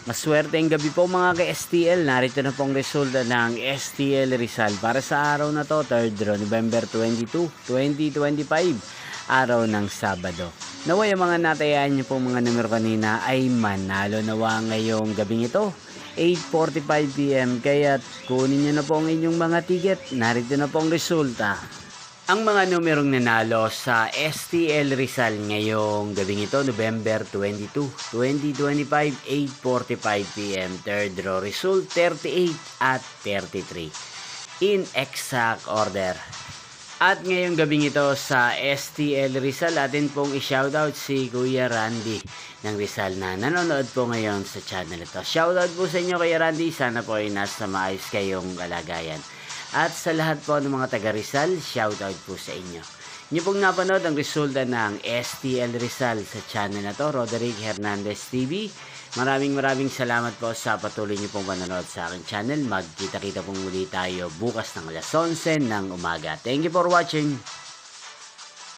Maswerteng gabi po mga ka-STL. Narito na pong resulta ng STL Rizal para sa araw na to, 3rd November 22, 2025, araw ng Sabado. Naway ang mga natayaan niyo pong mga numero kanina ay manalo nawa ngayong gabing ito, 8:45 PM. Kaya kunin niyo na po ang inyong mga ticket. Narito na pong resulta. Ang mga numerong nanalo sa STL Rizal ngayong gabing ito, November 22, 2025, 8:45 PM. Third draw result, 38 at 33. In exact order. At ngayong gabing ito sa STL Rizal, atin pong i-shoutout si Kuya Randy ng Rizal na nanonood po ngayon sa channel ito. Shoutout po sa inyo Kuya Randy, sana po ay nasa maayos kayong kalagayan. At sa lahat po ng mga taga Rizal, shoutout po sa inyo. Inyo pong napanood ang resulta ng STL Rizal sa channel na to, Roderick Hernandez TV. Maraming salamat po sa patuloy niyo pong panonood sa aking channel. Magkita-kita pong muli tayo bukas ng alas 11 ng umaga. Thank you for watching.